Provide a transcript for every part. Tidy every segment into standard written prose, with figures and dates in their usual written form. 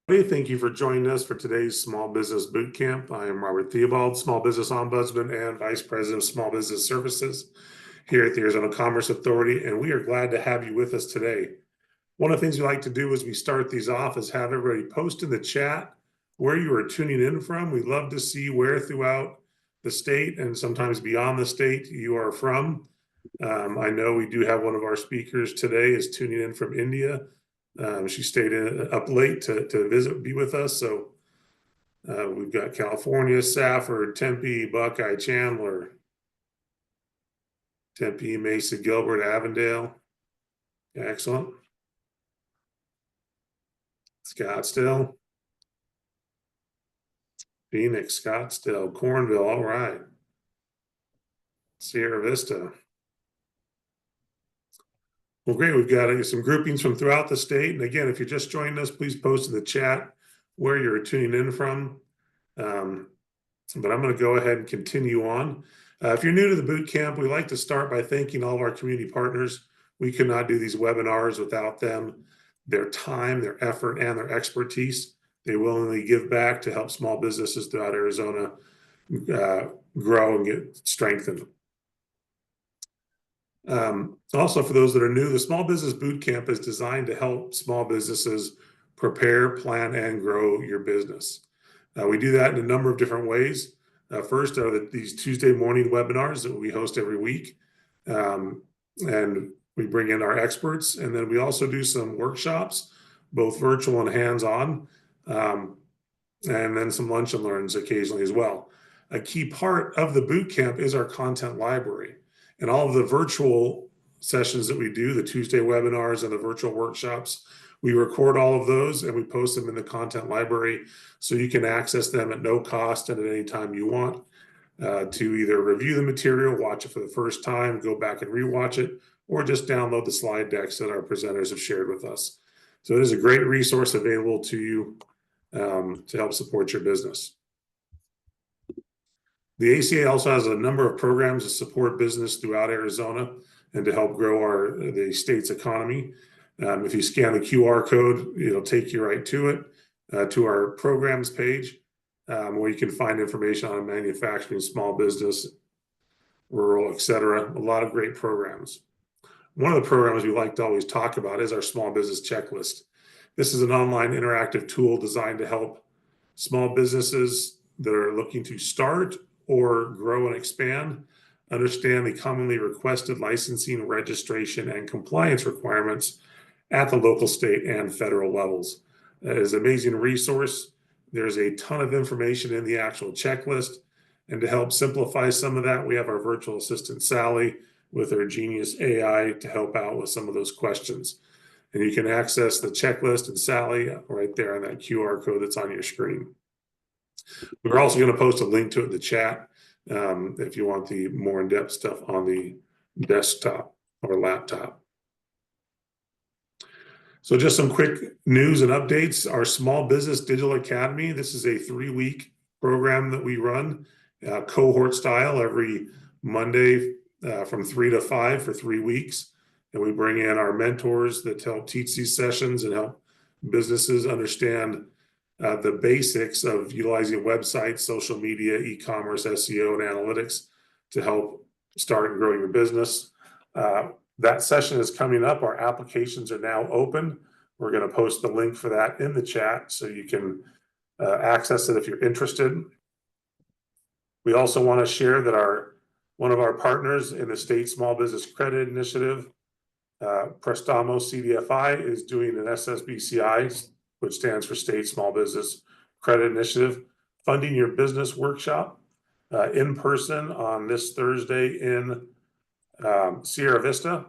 Thank you for joining us for today's Small Business Bootcamp. I am Robert Theobald, Small Business Ombudsman and Vice President of Small Business Services here at the Arizona Commerce Authority, and we are glad to have you with us today. One of the things we like to do as we start these off is have everybody post in the chat where you are tuning in from. We'd love to see where throughout the state and sometimes beyond the state you are from. I know we do have one of our speakers today is tuning in from India. She stayed up late to visit, be with us. So we've got California, Safford, Tempe, Buckeye, Chandler, Tempe, Mesa, Gilbert, Avondale. Excellent. Scottsdale, Phoenix, Scottsdale, Cornville. All right. Sierra Vista. Well, great. We've got some groupings from throughout the state. And again, if you're just joining us, please post in the chat where you're tuning in from. But I'm going to go ahead and continue on. If you're new to the boot camp, we like to start by thanking all of our community partners. We could not do these webinars without them, their time, their effort, and their expertise. They willingly give back to help small businesses throughout Arizona grow and get strengthened. Also, for those that are new, the Small Business Bootcamp is designed to help small businesses prepare, plan, and grow your business. We do that in a number of different ways. First are these Tuesday morning webinars that we host every week. And we bring in our experts. And then we also do some workshops, both virtual and hands-on, and then some lunch and learns occasionally as well. A key part of the bootcamp is our content library. And all of the virtual sessions that we do, the Tuesday webinars and the virtual workshops, we record all of those and we post them in the content library so you can access them at no cost and at any time you want to either review the material, watch it for the first time, go back and rewatch it, or just download the slide decks that our presenters have shared with us. So it is a great resource available to you to help support your business. The ACA also has a number of programs to support business throughout Arizona and to help grow the state's economy. If you scan the QR code, it'll take you right to it, to our programs page, where you can find information on manufacturing, small business, rural, et cetera. A lot of great programs. One of the programs we like to always talk about is our small business checklist. This is an online interactive tool designed to help small businesses that are looking to start or grow and expand, understand the commonly requested licensing, registration, and compliance requirements at the local, state, and federal levels. It is an amazing resource. There's a ton of information in the actual checklist. And to help simplify some of that, we have our virtual assistant, Sally, with her genius AI to help out with some of those questions. And you can access the checklist and Sally right there on that QR code that's on your screen. We're also going to post a link to it in the chat if you want the more in-depth stuff on the desktop or laptop. So just some quick news and updates. Our Small Business Digital Academy, this is a 3-week program that we run, cohort style, every Monday from 3 to 5 for 3 weeks. And we bring in our mentors that help teach these sessions and help businesses understand the basics of utilizing websites, social media, e-commerce, SEO, and analytics to help start and grow your business. That session is coming up. Our applications are now open. We're going to post the link for that in the chat so you can access it if you're interested. We also want to share that one of our partners in the State Small Business Credit Initiative, Prestamo CDFI, is doing an SSBCI, which stands for State Small Business Credit Initiative, Funding Your Business Workshop in person on this Thursday in Sierra Vista.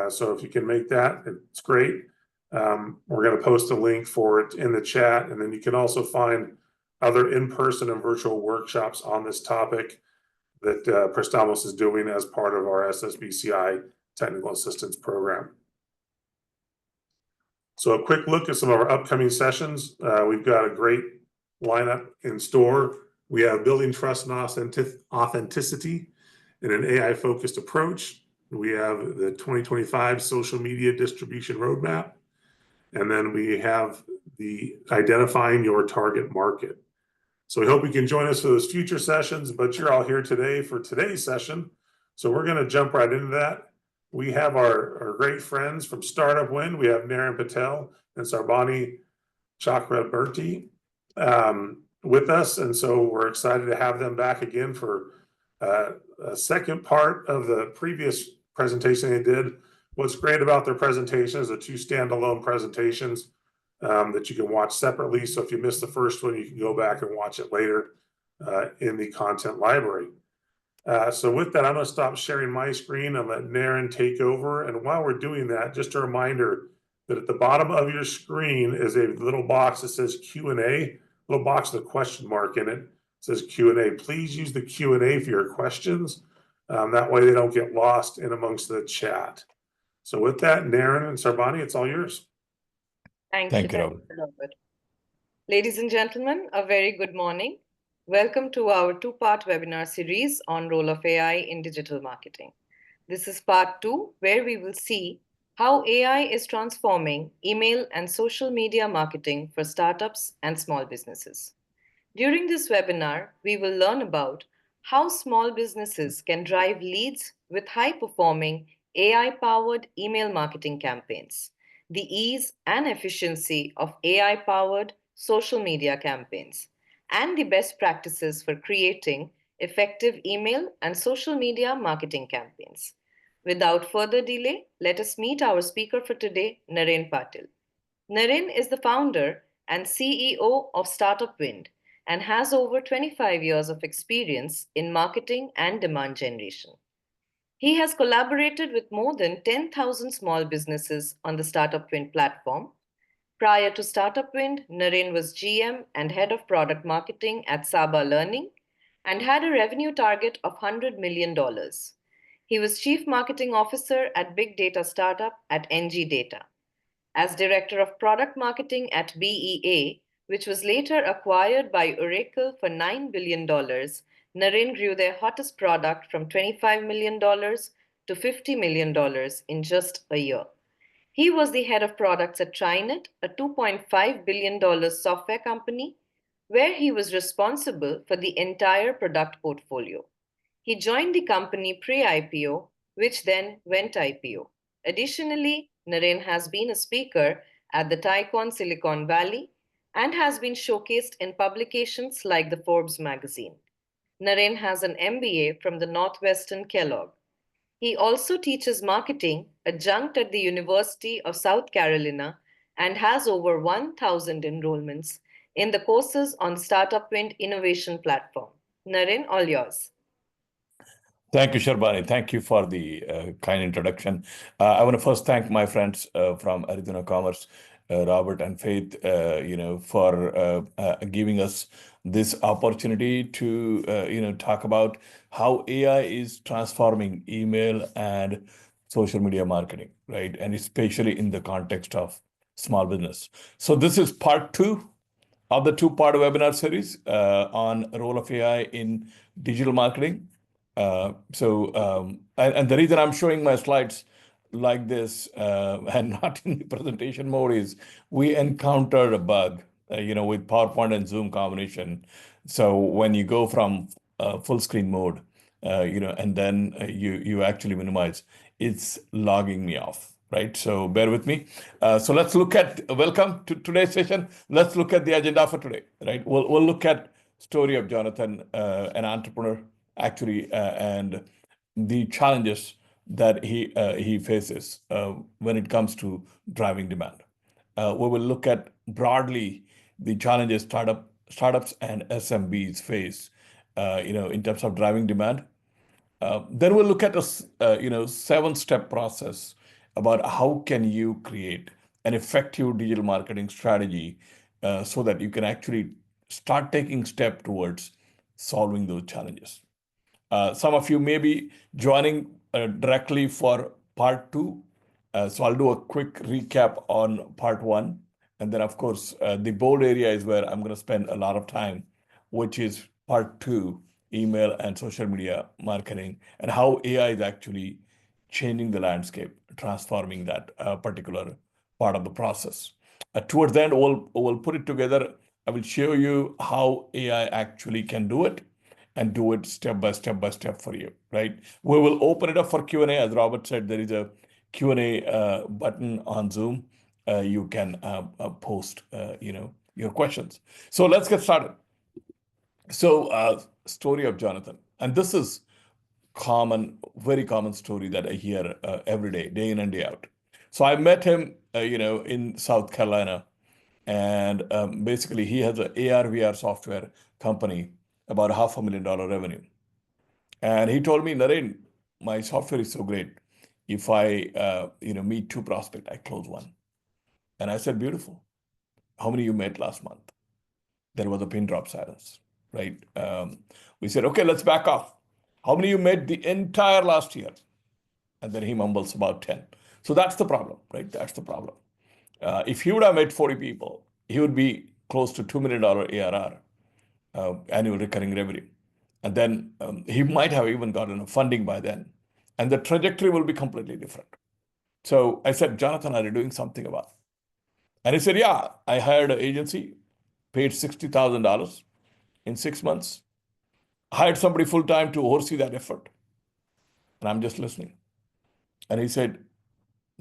So if you can make that, it's great. We're going to post a link for it in the chat, and then you can also find other in-person and virtual workshops on this topic that Prestamos is doing as part of our SSBCI Technical Assistance Program. So a quick look at some of our upcoming sessions. We've got a great lineup in store. We have Building Trust and Authenticity in an AI-focused approach. We have the 2025 Social Media Distribution Roadmap. And then we have the identifying your target market. So we hope you can join us for those future sessions, but you're all here today for today's session. So we're going to jump right into that. We have our great friends from StartupWind. We have Naren Patil and Sarbani Chakraborty with us. And so we're excited to have them back again for a second part of the previous presentation they did. What's great about their presentation is the two standalone presentations that you can watch separately. So if you missed the first one, you can go back and watch it later in the content library. So with that, I'm going to stop sharing my screen and let Naren take over. And while we're doing that, just a reminder that at the bottom of your screen is a little box that says Q&A, little box with a question mark in it. It says Q&A. Please use the Q&A for your questions. That way they don't get lost in amongst the chat. So with that, Naren and Sarbani, it's all yours. Thank you, Robert. Ladies and gentlemen, a very good morning. Welcome to our two-part webinar series on role of AI in digital marketing. This is part 2, where we will see how AI is transforming email and social media marketing for startups and small businesses. During this webinar, we will learn about how small businesses can drive leads with high-performing AI-powered email marketing campaigns, the ease and efficiency of AI-powered social media campaigns, and the best practices for creating effective email and social media marketing campaigns. Without further delay, let us meet our speaker for today, Naren Patil. Naren is the founder and CEO of StartupWind and has over 25 years of experience in marketing and demand generation. He has collaborated with more than 10,000 small businesses on the StartupWind platform. Prior to StartupWind, Naren was GM and head of product marketing at Saba Learning and had a revenue target of $100 million. He was chief marketing officer at big data startup at NGDATA. As director of product marketing at BEA, which was later acquired by Oracle for $9 billion, Naren grew their hottest product from $25 million to $50 million in just a year. He was the head of products at TriNet, a $2.5 billion software company, where he was responsible for the entire product portfolio. He joined the company pre-IPO, which then went IPO. Additionally, Naren has been a speaker at the TiECon Silicon Valley and has been showcased in publications like the Forbes magazine. Naren has an MBA from the Northwestern Kellogg. He also teaches marketing adjunct at the University of South Carolina and has over 1,000 enrollments in the courses on StartupWind Innovation Platform. Naren, all yours. Thank you, Sarbani. Thank you for the kind introduction. I want to first thank my friends from Arizona Commerce, Robert and Faith, for giving us this opportunity to, talk about how AI is transforming email and social media marketing, right? And especially in the context of small business. So this is part 2 of the two-part webinar series on role of AI in digital marketing. And the reason I'm showing my slides like this and not in the presentation mode is we encountered a bug, with PowerPoint and Zoom combination. So when you go from full screen mode, and then you actually minimize, it's logging me off. Right, so bear with me. So let's look at, welcome to today's session. Let's look at the agenda for today, right? We'll look at story of Jonathan, an entrepreneur, actually, and the challenges that he faces when it comes to driving demand. We will look at broadly the challenges startups and SMBs face, in terms of driving demand. Then we'll look at a 7-step process about how can you create an effective digital marketing strategy so that you can actually start taking steps towards solving those challenges. Some of you may be joining directly for part 2. So I'll do a quick recap on part 1. And then, of course, the bold area is where I'm going to spend a lot of time, which is part 2, email and social media marketing, and how AI is actually changing the landscape, transforming that particular part of the process. Towards the end, we'll put it together. I will show you how AI actually can do it and do it step by step for you, right? We will open it up for Q&A. As Robert said, there is a Q&A button on Zoom. You can post, your questions. So let's get started. So story of Jonathan. And this is very common story that I hear every day in and day out. So I met him, in South Carolina, and basically he has an AR/VR software company, about $500,000 revenue. And he told me, Naren, my software is so great. If I, meet 2 prospects, I close 1. And I said, beautiful. How many you met last month? There was a pin drop silence, right? We said, okay, let's back off. How many you met the entire last year? And then he mumbles about 10. So that's the problem, right? That's the problem. If he would have met 40 people, he would be close to $2 million ARR, annual recurring revenue. And then he might have even gotten a funding by then. And the trajectory will be completely different. So I said, Jonathan, are you doing something about it? And he said, yeah, I hired an agency, paid $60,000 in 6 months, hired somebody full-time to oversee that effort. And I'm just listening. And he said,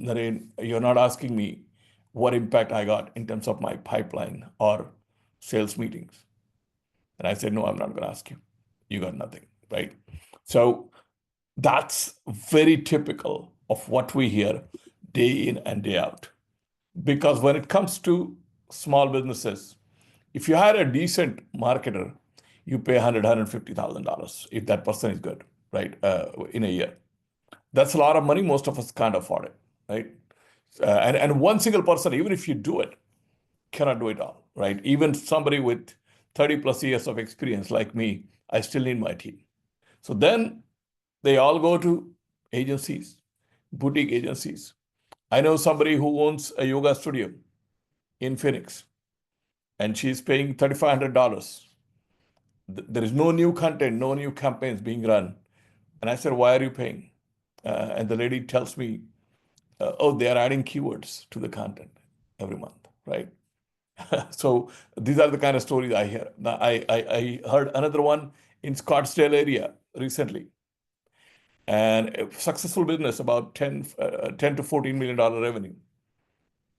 Naren, you're not asking me what impact I got in terms of my pipeline or sales meetings. And I said, no, I'm not going to ask you. You got nothing, right? So that's very typical of what we hear day in and day out. Because when it comes to small businesses, if you hire a decent marketer, you pay $100,000, $150,000 if that person is good, right? In a year. That's a lot of money. Most of us can't afford it, right? And one single person, even if you do it, cannot do it all, right? Even somebody with 30 plus years of experience like me, I still need my team. So then they all go to agencies, boutique agencies. I know somebody who owns a yoga studio in Phoenix, and she's paying $3,500. There is no new content, no new campaigns being run. And I said, why are you paying? And the lady tells me, they are adding keywords to the content every month, right? So these are the kind of stories I hear. Now, I heard another one in Scottsdale area recently, and a successful business, about 10 to $14 million revenue.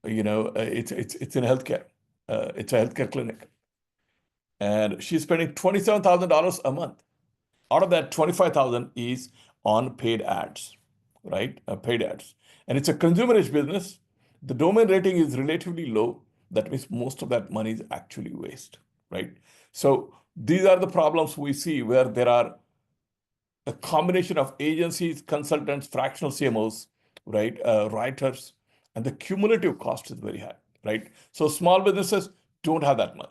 It's in healthcare. It's a healthcare clinic, and she's spending $27,000 a month. Out of that, 25,000 is on paid ads, right? Paid ads, and it's a consumer-edge business. The domain rating is relatively low. That means most of that money is actually waste, right? So these are the problems we see where there are a combination of agencies, consultants, fractional CMOs, right? Writers, and the cumulative cost is very high, right? So small businesses don't have that money.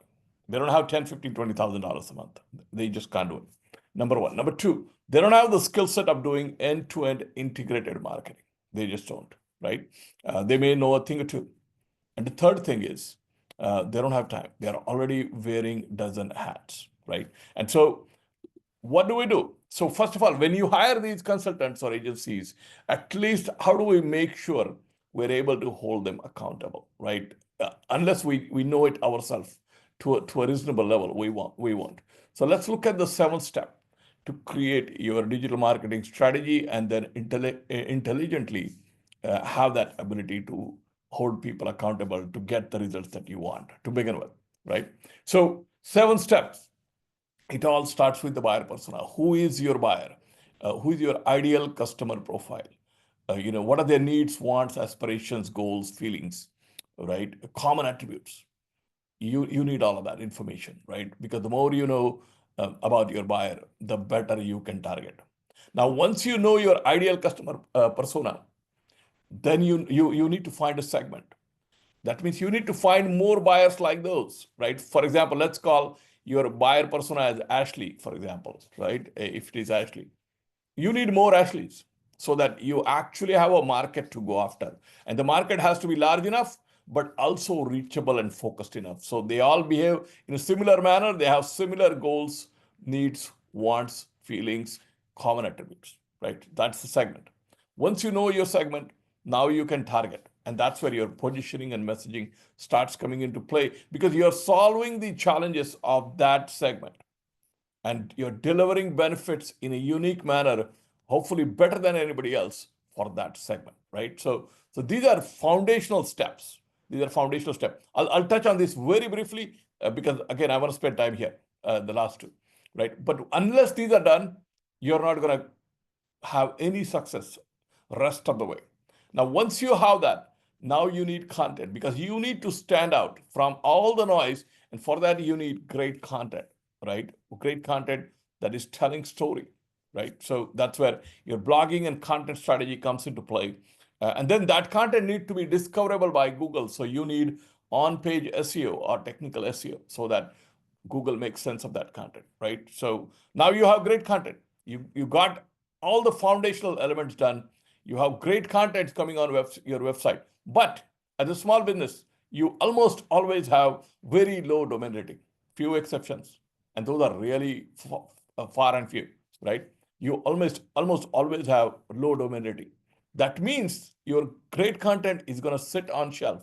They don't have $10,000, $15,000, $20,000 a month. They just can't do it. Number one. Number two, they don't have the skill set of doing end-to-end integrated marketing. They just don't, right? They may know a thing or two. And the third thing is they don't have time. They are already wearing dozen hats, right? And so what do we do? So first of all, when you hire these consultants or agencies, at least how do we make sure we're able to hold them accountable, right? Unless we know it ourselves to a reasonable level, we won't. So let's look at the 7th step to create your digital marketing strategy and then intelligently have that ability to hold people accountable to get the results that you want to begin with, right? So 7 steps. It all starts with the buyer persona. Who is your buyer? Who is your ideal customer profile? What are their needs, wants, aspirations, goals, feelings, right? Common attributes. You need all of that information, right? Because the more you know about your buyer, the better you can target. Now, once you know your ideal customer persona, then you need to find a segment. That means you need to find more buyers like those, right? For example, let's call your buyer persona as Ashley, for example, right? If it is Ashley, you need more Ashleys so that you actually have a market to go after. And the market has to be large enough, but also reachable and focused enough. So they all behave in a similar manner. They have similar goals, needs, wants, feelings, common attributes, right? That's the segment. Once you know your segment, now you can target. And that's where your positioning and messaging starts coming into play, because you're solving the challenges of that segment and you're delivering benefits in a unique manner, hopefully better than anybody else for that segment, right? So these are foundational steps. These are foundational steps. I'll touch on this very briefly because, again, I want to spend time here, the last two, right? But unless these are done, you're not going to have any success rest of the way. Now, once you have that, now you need content, because you need to stand out from all the noise. And for that, you need great content, right? Great content that is telling story, right? So that's where your blogging and content strategy comes into play. And then that content needs to be discoverable by Google. So you need on-page SEO or technical SEO so that Google makes sense of that content, right? So now you have great content. You got all the foundational elements done. You have great content coming on your website. But as a small business, you almost always have very low domain rating, few exceptions. And those are really far and few, right? You almost always have low domain rating. That means your great content is going to sit on shelf.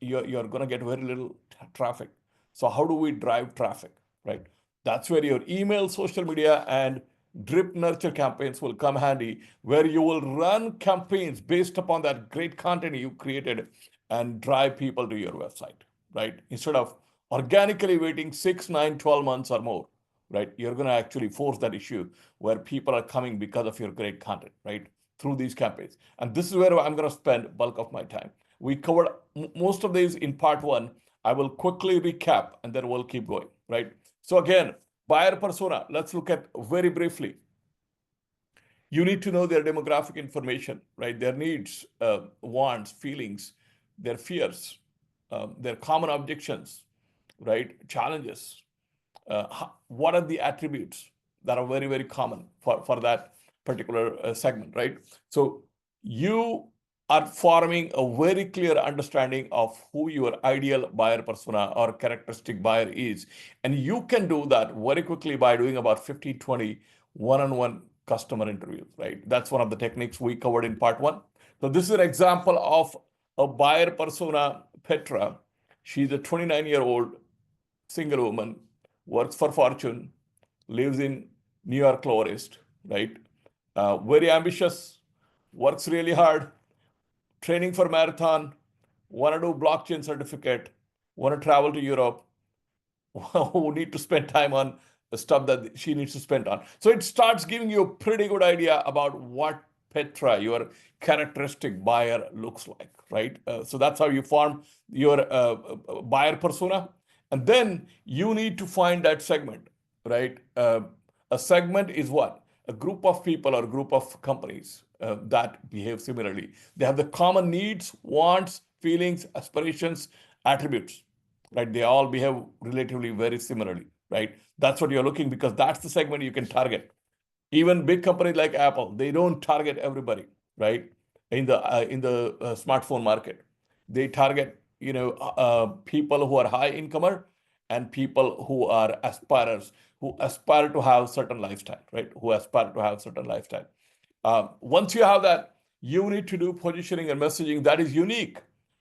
You're going to get very little traffic. So how do we drive traffic, right? That's where your email, social media, and drip nurture campaigns will come handy, where you will run campaigns based upon that great content you created and drive people to your website, right? Instead of organically waiting 6, 9, 12 months or more, right? You're going to actually force that issue where people are coming because of your great content, right? Through these campaigns. And this is where I'm going to spend bulk of my time. We covered most of these in part one. I will quickly recap and then we'll keep going, right? So again, buyer persona, let's look at very briefly. You need to know their demographic information, right? Their needs, wants, feelings, their fears, their common objections, right? Challenges. What are the attributes that are very, very common for that particular segment, right? So you are forming a very clear understanding of who your ideal buyer persona or characteristic buyer is. And you can do that very quickly by doing about 15, 20 one-on-one customer interviews, right? That's one of the techniques we covered in part one. So this is an example of a buyer persona, Petra. She's a 29-year-old single woman, works for Fortune, lives in New York, Lower East, right? Very ambitious, works really hard, training for marathon, want to do blockchain certificate, want to travel to Europe, who need to spend time on the stuff that she needs to spend on. So it starts giving you a pretty good idea about what Petra, your characteristic buyer, looks like, right? So that's how you form your buyer persona. And then you need to find that segment, right? A segment is what? A group of people or a group of companies that behave similarly. They have the common needs, wants, feelings, aspirations, attributes, right? They all behave relatively very similarly, right? That's what you're looking, because that's the segment you can target. Even big companies like Apple, they don't target everybody, right? In the smartphone market, they target people who are high incomer and people who are aspirers, who aspire to have certain lifestyle, right? Who aspire to have certain lifestyle. Once you have that, you need to do positioning and messaging that is unique.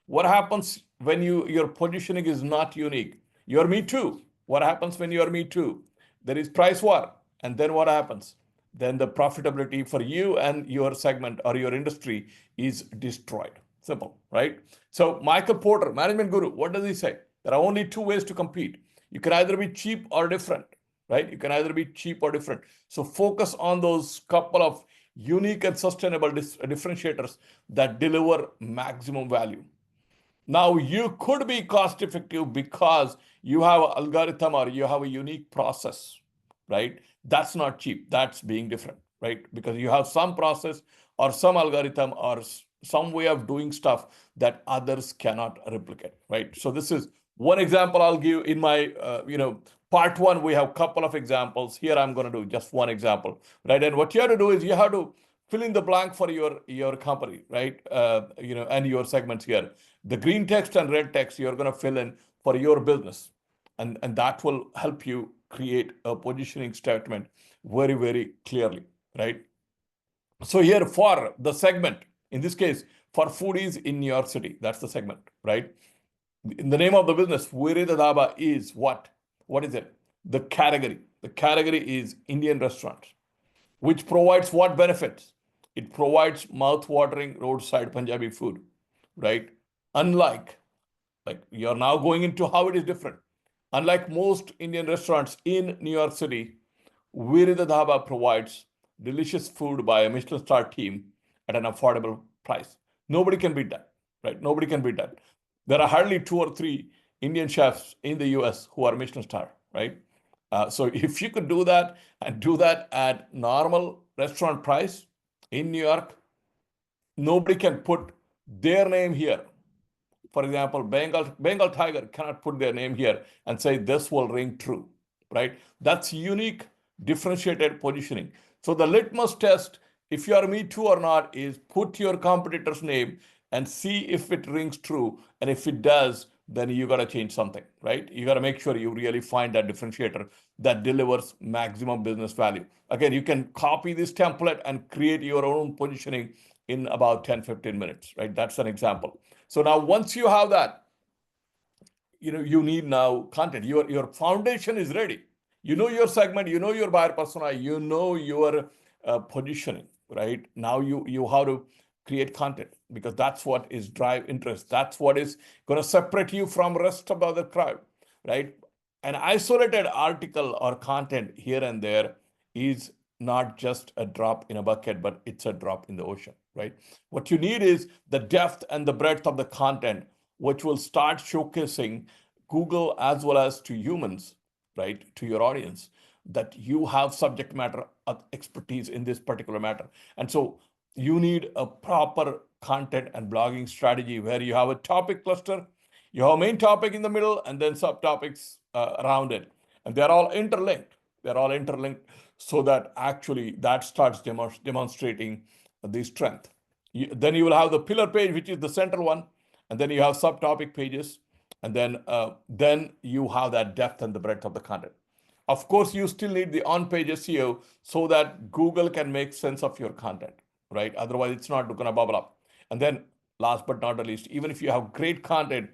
What happens when your positioning is not unique? You're me too. What happens when you're me too? There is price war. And then what happens? Then the profitability for you and your segment or your industry is destroyed. Simple, right? So Michael Porter, management guru, what does he say? There are only two ways to compete. You can either be cheap or different, right? You can either be cheap or different. So focus on those couple of unique and sustainable differentiators that deliver maximum value. Now, you could be cost effective because you have an algorithm or you have a unique process, right? That's not cheap. That's being different, right? Because you have some process or some algorithm or some way of doing stuff that others cannot replicate, right? So this is one example I'll give in my, part one. We have a couple of examples. Here I'm going to do just one example, right? And what you have to do is you have to fill in the blank for your company, right? And your segments here. The green text and red text you're going to fill in for your business. And that will help you create a positioning statement very, very clearly, right? So here for the segment, in this case, for foodies in New York City. That's the segment, right? In the name of the business, Virida Dhaba is what? What is it? The category. The category is Indian restaurants, which provides what benefits? It provides mouth-watering roadside Punjabi food, right? Unlike, like you're now going into how it is different. Unlike most Indian restaurants in New York City, Virida Dhaba provides delicious food by a Michelin star team at an affordable price. Nobody can beat that, right? Nobody can beat that. There are hardly 2 or 3 Indian chefs in the US who are Michelin star, right? So if you could do that and do that at normal restaurant price in New York, nobody can put their name here. For example, Bengal Tiger cannot put their name here and say this will ring true, right? That's unique, differentiated positioning. So the litmus test, if you are Me Too or not, is put your competitor's name and see if it rings true. And if it does, then you got to change something, right? You got to make sure you really find that differentiator that delivers maximum business value. Again, you can copy this template and create your own positioning in about 10, 15 minutes, right? That's an example. So now once you have that, you need now content. Your foundation is ready. You know your segment, you know your buyer persona, you know your positioning, right? Now you how to create content, because that's what is drive interest. That's what is going to separate you from rest of the other crowd, right? An isolated article or content here and there is not just a drop in a bucket, but it's a drop in the ocean, right? What you need is the depth and the breadth of the content, which will start showcasing Google as well as to humans, right, to your audience, that you have subject matter expertise in this particular matter. And so you need a proper content and blogging strategy where you have a topic cluster, you have a main topic in the middle, and then subtopics around it. And they're all interlinked. They're all interlinked so that actually that starts demonstrating the strength. Then you will have the pillar page, which is the central one, and then you have subtopic pages, and then you have that depth and the breadth of the content. Of course, you still need the on-page SEO so that Google can make sense of your content, right? Otherwise, it's not going to bubble up. And then last but not the least, even if you have great content,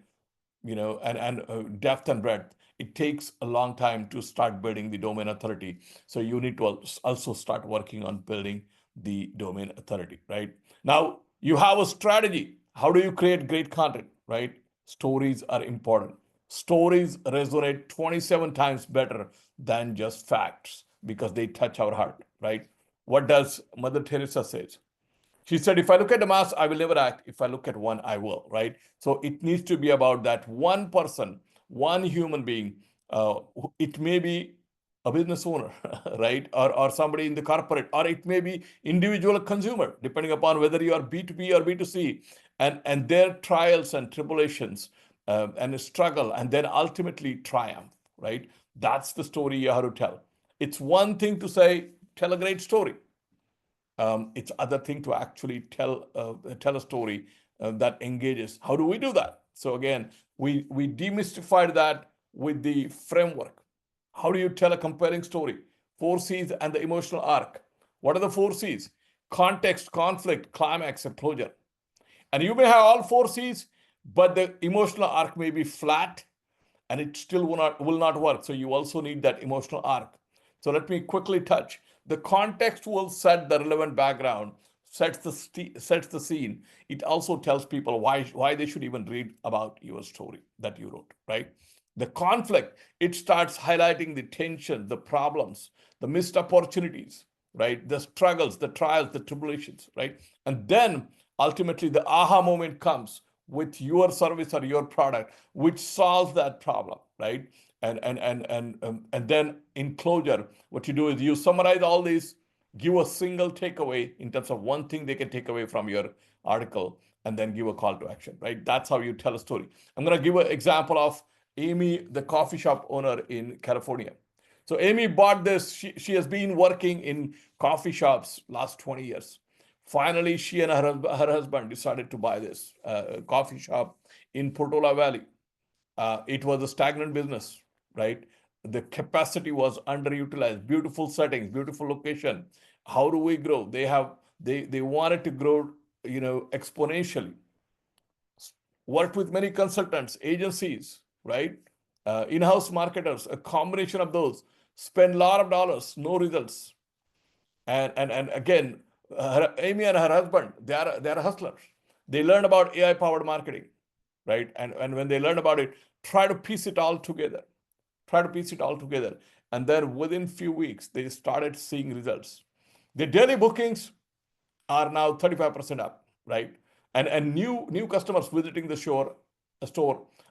and depth and breadth, it takes a long time to start building the domain authority. So you need to also start working on building the domain authority, right? Now you have a strategy. How do you create great content, right? Stories are important. Stories resonate 27 times better than just facts because they touch our heart, right? What does Mother Teresa say? She said, if I look at the mass, I will never act. If I look at one, I will, right? So it needs to be about that one person, one human being. It may be a business owner, right? Or somebody in the corporate, or it may be individual consumer, depending upon whether you are B2B or B2C, and their trials and tribulations and struggle, and then ultimately triumph, right? That's the story you have to tell. It's one thing to say, tell a great story. It's other thing to actually tell a story that engages. How do we do that? So again, we demystified that with the framework. How do you tell a compelling story? 4 C's and the emotional arc. What are the 4 C's? Context, conflict, climax, and closure. And you may have all 4 C's, but the emotional arc may be flat and it still will not work. So you also need that emotional arc. So let me quickly touch. The context will set the relevant background, sets the scene. It also tells people why they should even read about your story that you wrote, right? The conflict, it starts highlighting the tension, the problems, the missed opportunities, right? The struggles, the trials, the tribulations, right? And then ultimately the aha moment comes with your service or your product, which solves that problem, right? And then in closure, what you do is you summarize all these, give a single takeaway in terms of one thing they can take away from your article, and then give a call to action, right? That's how you tell a story. I'm going to give an example of Amy, the coffee shop owner in California. So Amy bought this. She has been working in coffee shops last 20 years. Finally, she and her husband decided to buy this coffee shop in Portola Valley. It was a stagnant business, right? The capacity was underutilized. Beautiful settings, beautiful location. How do we grow? They wanted to grow exponentially. Worked with many consultants, agencies, right? In-house marketers, a combination of those, spend a lot of dollars, no results. And again, Amy and her husband, they are hustlers. They learn about AI-powered marketing, right? And when they learn about it, try to piece it all together. And then within few weeks, they started seeing results. The daily bookings are now 35% up, right? And new customers visiting the store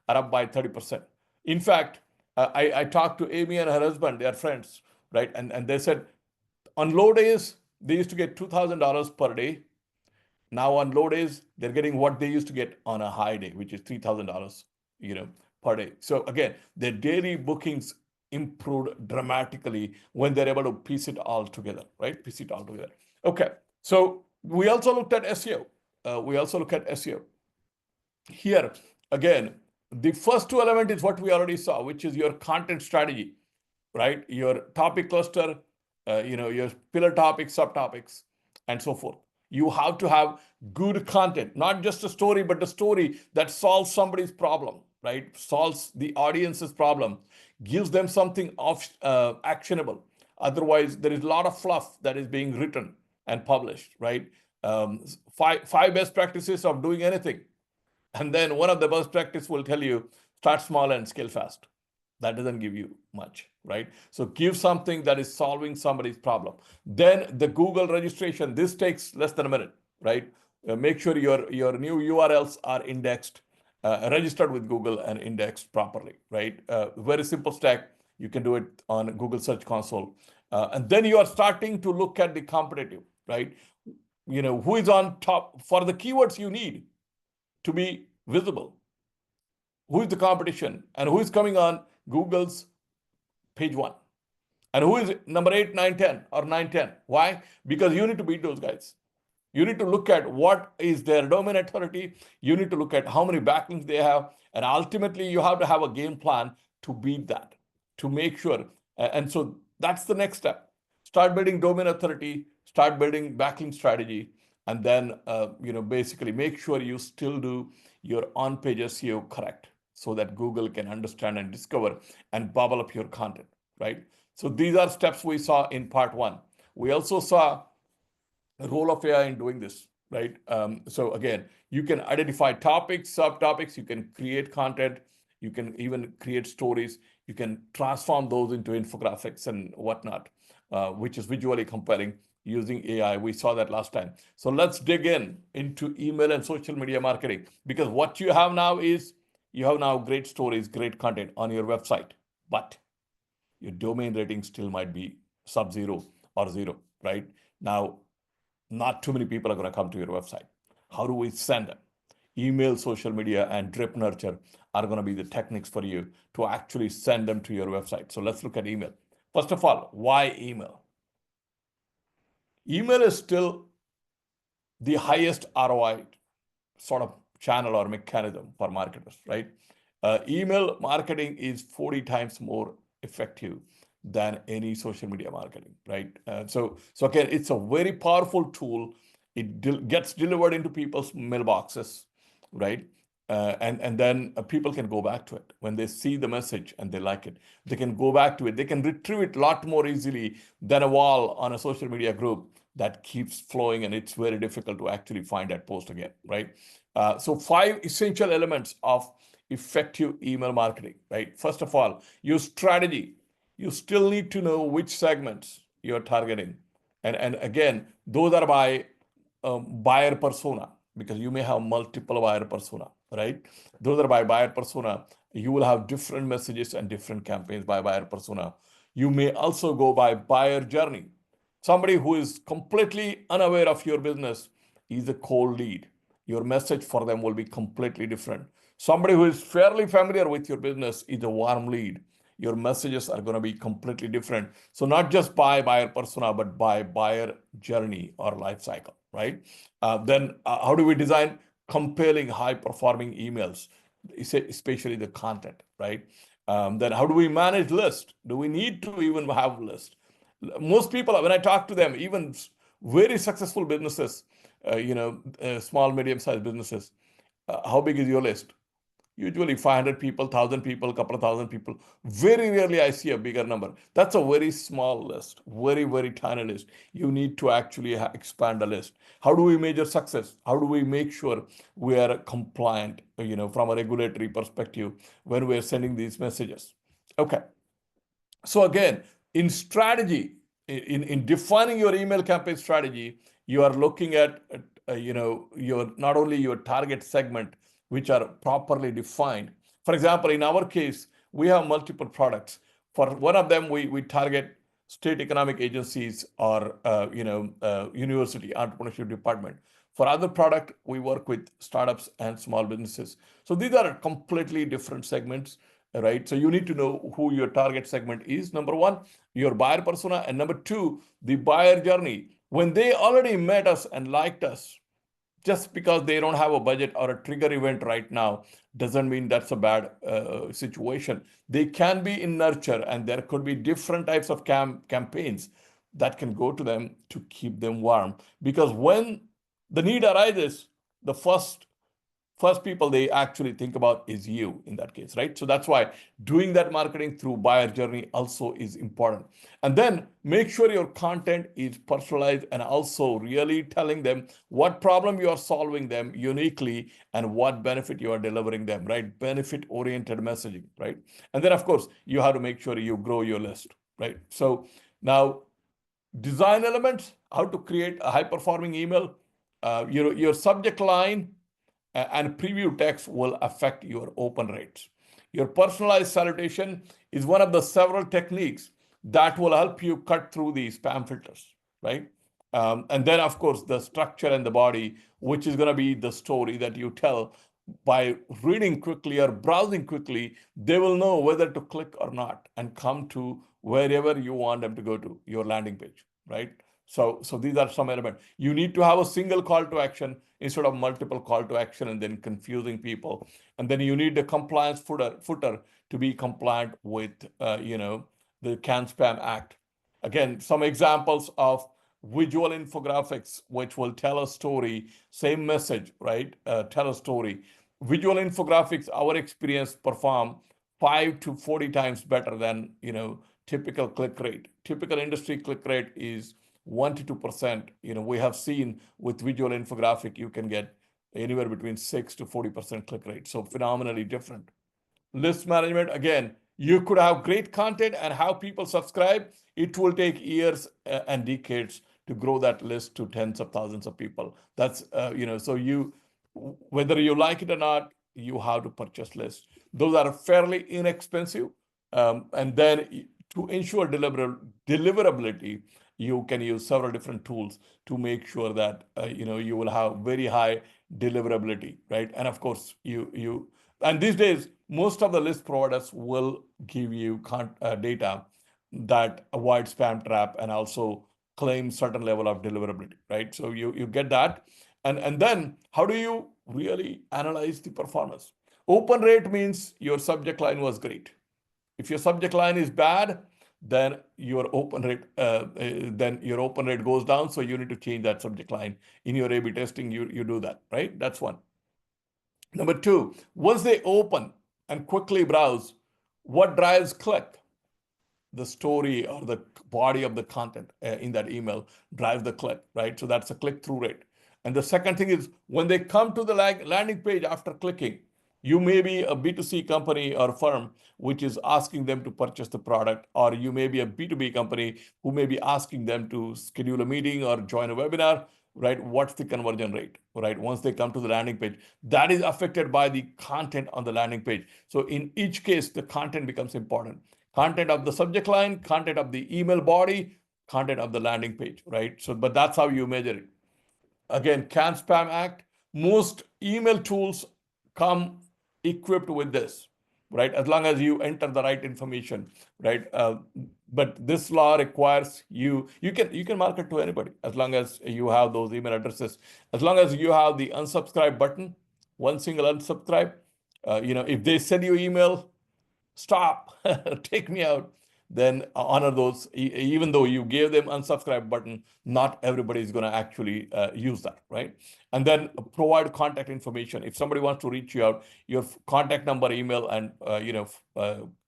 are up by 30%. In fact, I talked to Amy and her husband, they are friends, right? And they said on low days, they used to get $2,000 per day. Now on low days, they're getting what they used to get on a high day, which is $3,000, per day. So again, their daily bookings improved dramatically when they're able to piece it all together, right? Okay. So we also looked at SEO. Here, again, the first two elements is what we already saw, which is your content strategy, right? Your topic cluster, your pillar topics, subtopics, and so forth. You have to have good content, not just a story, but a story that solves somebody's problem, right? Solves the audience's problem, gives them something actionable. Otherwise, there is a lot of fluff that is being written and published, right? Five best practices of doing anything. And then one of the best practice will tell you, start small and scale fast. That doesn't give you much, right? So give something that is solving somebody's problem. Then the Google registration, this takes less than a minute, right? Make sure your new URLs are indexed, registered with Google and indexed properly, right? Very simple stack. You can do it on Google Search Console. And then you are starting to look at the competitive, right? Who is on top for the keywords you need to be visible. Who is the competition and who is coming on Google's page 1? And who is number 8, 9, 10 or 9, 10? Why? Because you need to beat those guys. You need to look at what is their domain authority. You need to look at how many backlinks they have. And ultimately, you have to have a game plan to beat that, to make sure. And so that's the next step. Start building domain authority, start building backlink strategy, and then basically make sure you still do your on-page SEO correct so that Google can understand and discover and bubble up your content, right? So these are steps we saw in part 1. We also saw the role of AI in doing this, right? So again, you can identify topics, subtopics, you can create content, you can even create stories, you can transform those into infographics and whatnot, which is visually compelling using AI. We saw that last time. So let's dig into email and social media marketing, because what you have now is you have now great stories, great content on your website, but your domain rating still might be sub-zero or 0, right? Now, not too many people are going to come to your website. How do we send them? Email, social media, and drip nurture are going to be the techniques for you to actually send them to your website. So let's look at email. First of all, why email? Email is still the highest ROI sort of channel or mechanism for marketers, right? Email marketing is 40 times more effective than any social media marketing, right? So again, it's a very powerful tool. It gets delivered into people's mailboxes, right? And then people can go back to it when they see the message and they like it. They can go back to it. They can retrieve it a lot more easily than a wall on a social media group that keeps flowing, and it's very difficult to actually find that post again, right? So 5 essential elements of effective email marketing, right? First of all, your strategy. You still need to know which segments you're targeting. And again, those are by buyer persona, because you may have multiple buyer persona, right? Those are by buyer persona. You will have different messages and different campaigns by buyer persona. You may also go by buyer journey. Somebody who is completely unaware of your business is a cold lead. Your message for them will be completely different. Somebody who is fairly familiar with your business is a warm lead. Your messages are going to be completely different. So not just by buyer persona, but by buyer journey or life cycle, right? Then how do we design compelling, high-performing emails, especially the content, right? Then how do we manage list? Do we need to even have list? Most people, when I talk to them, even very successful businesses, small, medium-sized businesses. How big is your list? Usually 500 people, 1,000 people, couple of thousand people. Very rarely I see a bigger number. That's a very small list, very, very tiny list. You need to actually expand the list. How do we measure success? How do we make sure we are compliant, from a regulatory perspective when we're sending these messages? Okay. So again, in strategy, in defining your email campaign strategy, you are looking at, your not only your target segment, which are properly defined. For example, in our case, we have multiple products. For one of them, we target state economic agencies or university entrepreneurship department. For other product, we work with startups and small businesses. So these are completely different segments, right? So you need to know who your target segment is. Number one, your buyer persona, and number two, the buyer journey. When they already met us and liked us, just because they don't have a budget or a trigger event right now doesn't mean that's a bad situation. They can be in nurture, and there could be different types of campaigns that can go to them to keep them warm. Because when the need arises, the first people they actually think about is you in that case, right? So that's why doing that marketing through buyer journey also is important. And then make sure your content is personalized and also really telling them what problem you are solving them uniquely and what benefit you are delivering them, right? Benefit-oriented messaging, right? And then, of course, you have to make sure you grow your list, right? So now, design elements, how to create a high-performing email. Your subject line and preview text will affect your open rates. Your personalized salutation is one of the several techniques that will help you cut through the spam filters, right? And then, of course, the structure and the body, which is going to be the story that you tell. By reading quickly or browsing quickly, they will know whether to click or not and come to wherever you want them to go to, your landing page, right? So these are some elements. You need to have a single call to action instead of multiple call to action and then confusing people. And then you need the compliance footer to be compliant with, the Can Spam Act. Again, some examples of visual infographics, which will tell a story, same message, right? Tell a story. Visual infographics, our experience, perform 5 to 40 times better than, typical click rate. Typical industry click rate is 1 to 2%. We have seen with visual infographic, you can get anywhere between 6 to 40% click rate. So phenomenally different. List management, again, you could have great content and have people subscribe. It will take years and decades to grow that list to tens of thousands of people. That's, so whether you like it or not, you have to purchase lists. Those are fairly inexpensive. And then to ensure deliverability, you can use several different tools to make sure that you will have very high deliverability, right? And of course, and these days most of the list providers will give you data that avoid spam trap and also claim certain level of deliverability, right? So you get that, and then how do you really analyze the performance? Open rate means your subject line was great. If your subject line is bad, then your open rate goes down. So you need to change that subject line in your A/B testing. You do that, right? That's one. Number two, once they open and quickly browse, what drives click? The story or the body of the content in that email drives the click, right? So that's a click-through rate. And the second thing is when they come to the landing page after clicking, you may be a B2C company or firm which is asking them to purchase the product, or you may be a B2B company who may be asking them to schedule a meeting or join a webinar, right? What's the conversion rate, right? Once they come to the landing page, that is affected by the content on the landing page. So in each case, the content becomes important. Content of the subject line, content of the email body, content of the landing page, right? So, but that's how you measure it. Again, Can Spam Act, most email tools come equipped with this, right? As long as you enter the right information, right? But this law requires you can market to anybody as long as you have those email addresses, as long as you have the unsubscribe button, one single unsubscribe. If they send you email, stop, take me out, then honor those. Even though you gave them unsubscribe button, not everybody is going to actually use that, right? And then provide contact information. If somebody wants to reach you out, your contact number, email, and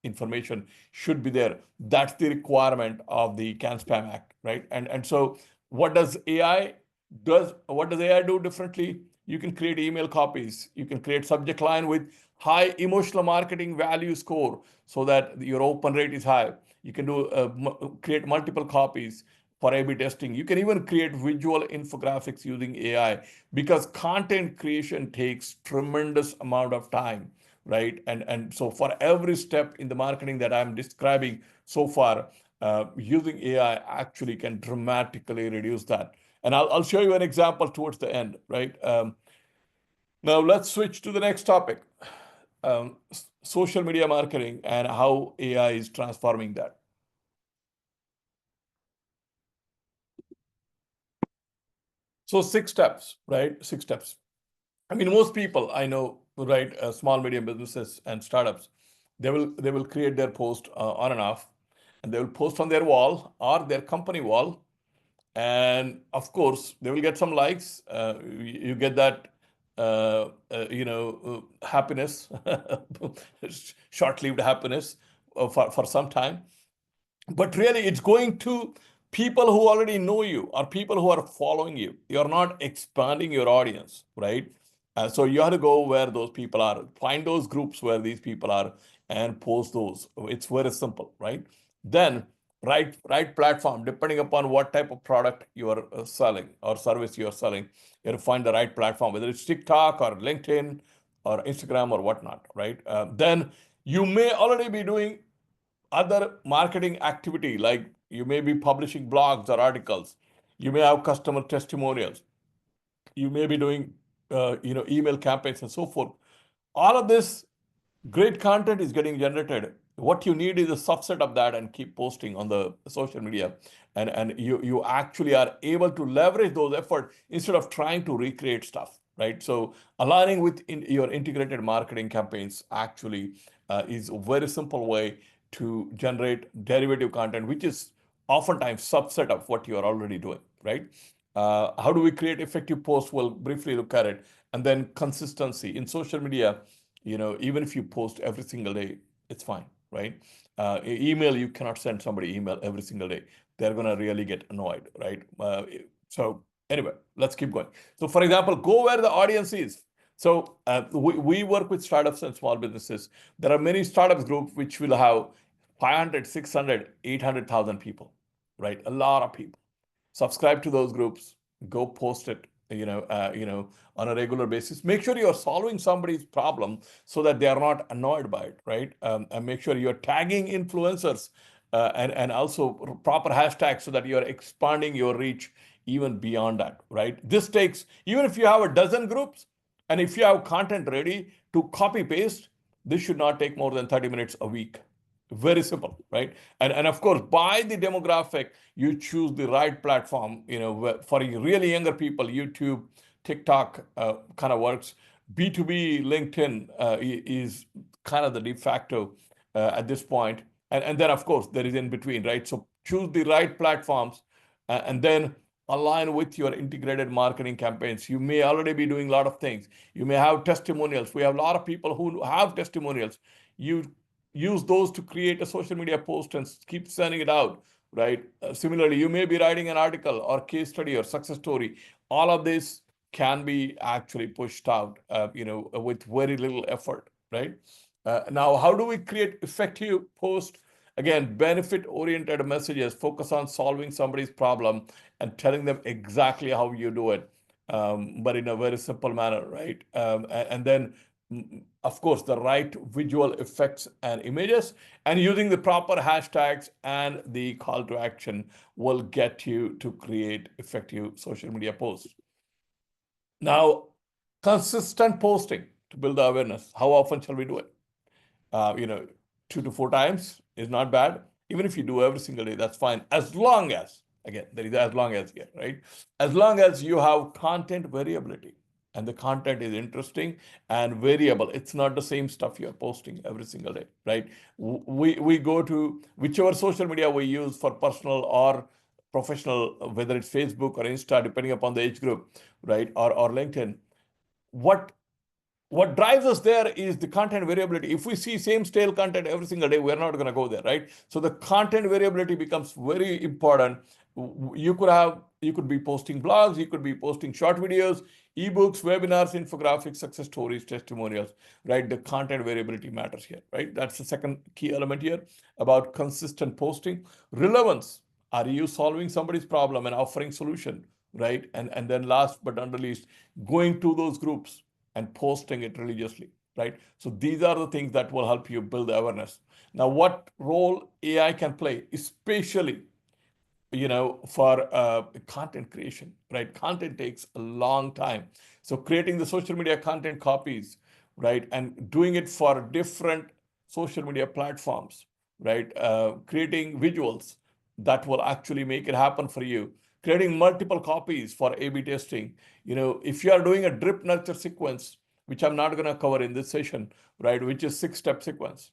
information should be there. That's the requirement of the Can Spam Act, right? And so what does AI do differently? You can create email copies. You can create subject line with high emotional marketing value score so that your open rate is high. You can create multiple copies for A/B testing. You can even create visual infographics using AI, because content creation takes tremendous amount of time, right? And so for every step in the marketing that I'm describing so far, using AI actually can dramatically reduce that. And I'll show you an example towards the end, right? Now let's switch to the next topic, social media marketing and how AI is transforming that. So 6 steps, right? 6 steps. I mean, most people I know, right, small, medium businesses and startups, they will create their post on and off, and they will post on their wall or their company wall. And of course, they will get some likes. You get that, happiness, short-lived happiness for some time. But really, it's going to people who already know you or people who are following you. You're not expanding your audience, right? So you have to go where those people are, find those groups where these people are, and post those. It's very simple, right? Then right platform, depending upon what type of product you are selling or service you are selling, you have to find the right platform, whether it's TikTok or LinkedIn or Instagram or whatnot, right? Then you may already be doing other marketing activity, like you may be publishing blogs or articles, you may have customer testimonials, you may be doing email campaigns and so forth. All of this great content is getting generated. What you need is a subset of that and keep posting on the social media, and you actually are able to leverage those efforts instead of trying to recreate stuff, right? So aligning with your integrated marketing campaigns actually is a very simple way to generate derivative content, which is oftentimes subset of what you are already doing, right? How do we create effective posts? We'll briefly look at it. And then consistency in social media. Even if you post every single day, it's fine, right? Email, you cannot send somebody email every single day. They're going to really get annoyed, right? So anyway, let's keep going. So for example, go where the audience is. So we work with startups and small businesses. There are many startups groups which will have 500, 600, 800,000 people, right? A lot of people. Subscribe to those groups, go post it, on a regular basis. Make sure you're solving somebody's problem so that they are not annoyed by it, right? And make sure you're tagging influencers and also proper hashtags so that you're expanding your reach even beyond that, right? This takes, even if you have a dozen groups and if you have content ready to copy paste, this should not take more than 30 minutes a week. Very simple, right? And of course, by the demographic, you choose the right platform. For really younger people, YouTube, TikTok kind of works. B2B LinkedIn is kind of the de facto at this point. And then, of course, there is in between, right? So choose the right platforms and then align with your integrated marketing campaigns. You may already be doing a lot of things. You may have testimonials. We have a lot of people who have testimonials. You use those to create a social media post and keep sending it out, right? Similarly, you may be writing an article or case study or success story. All of this can be actually pushed out, with very little effort, right? Now, how do we create effective post? Again, benefit-oriented messages, focus on solving somebody's problem and telling them exactly how you do it, but in a very simple manner, right? And then of course, the right visual effects and images, and using the proper hashtags and the call to action will get you to create effective social media posts. Now, consistent posting to build the awareness. How often shall we do it? 2 to 4 times is not bad. Even if you do every single day, that's fine. As long as, again, there is as long as here, right? As long as you have content variability. and the content is interesting and variable. It's not the same stuff you're posting every single day, right? We go to whichever social media we use for personal or professional, whether it's Facebook or Insta, depending upon the age group, right? Or LinkedIn. What drives us there is the content variability. If we see same stale content every single day, we're not going to go there, right? So the content variability becomes very important. You could be posting blogs, you could be posting short videos, ebooks, webinars, infographics, success stories, testimonials, right? The content variability matters here, right? That's the second key element here about consistent posting. Relevance. Are you solving somebody's problem and offering solution, right? And then last but not least, going to those groups and posting it religiously, right? So these are the things that will help you build awareness. Now, what role AI can play, especially for content creation, right? Content takes a long time. So creating the social media content copies, right? And doing it for different social media platforms, right? Creating visuals that will actually make it happen for you. Creating multiple copies for A/B testing. If you are doing a drip nurture sequence, which I'm not going to cover in this session, right? Which is 6-step sequence.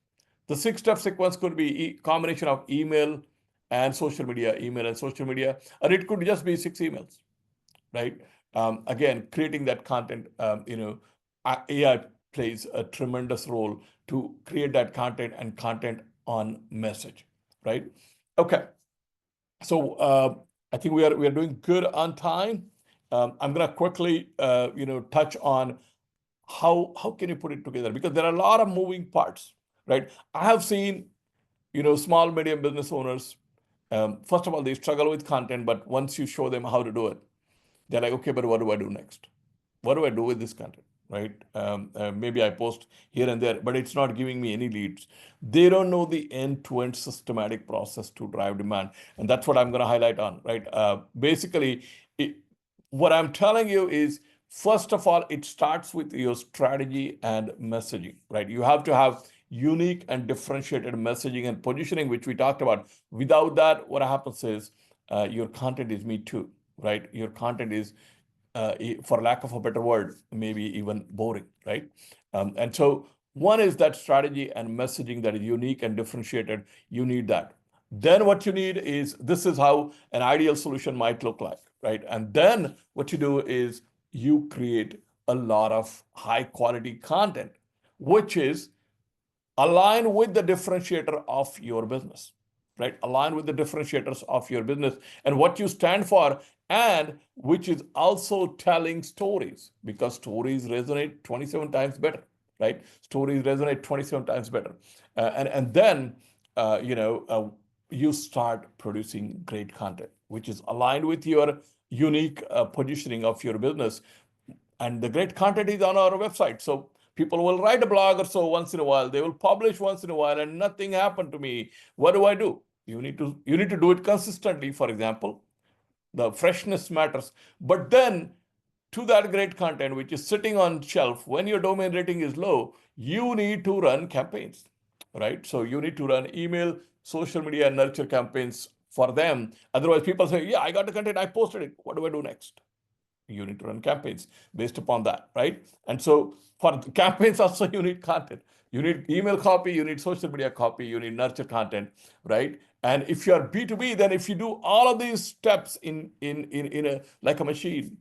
The 6-step sequence could be a combination of email and social media, or it could just be 6 emails, right? Again, creating that content, AI plays a tremendous role to create that content and content on message, right? Okay, so I think we are doing good on time. I'm gonna quickly touch on how can you put it together, because there are a lot of moving parts, right? I have seen small medium business owners. First of all, they struggle with content, but once you show them how to do it, they're like, okay, but what do I do next? What do I do with this content, right? Maybe I post here and there, but it's not giving me any leads. They don't know the end-to-end systematic process to drive demand. And that's what I'm going to highlight on, right? Basically, what I'm telling you is, first of all, it starts with your strategy and messaging, right? You have to have unique and differentiated messaging and positioning, which we talked about. Without that, what happens is your content is me too, right? Your content is, for lack of a better word, maybe even boring, right? And so one is that strategy and messaging that is unique and differentiated. You need that. Then what you need is, this is how an ideal solution might look like, right? And then what you do is you create a lot of high quality content, which is align with the differentiator of your business, right? Align with the differentiators of your business and what you stand for, and which is also telling stories, because stories resonate 27 times better, right? Stories resonate 27 times better. And then, you start producing great content, which is aligned with your unique positioning of your business. And the great content is on our website. So people will write a blog or so once in a while. They will publish once in a while, and nothing happened to me. What do I do? You need to do it consistently. For example, the freshness matters. But then, to that great content which is sitting on shelf, when your domain rating is low, you need to run campaigns, right? So you need to run email, social media, and nurture campaigns for them. Otherwise, people say, yeah, I got the content, I posted it. What do I do next? You need to run campaigns based upon that, right? And so for the campaigns also, you need content. You need email copy, you need social media copy, you need nurture content, right? And if you are B2B, then if you do all of these steps in a like a machine,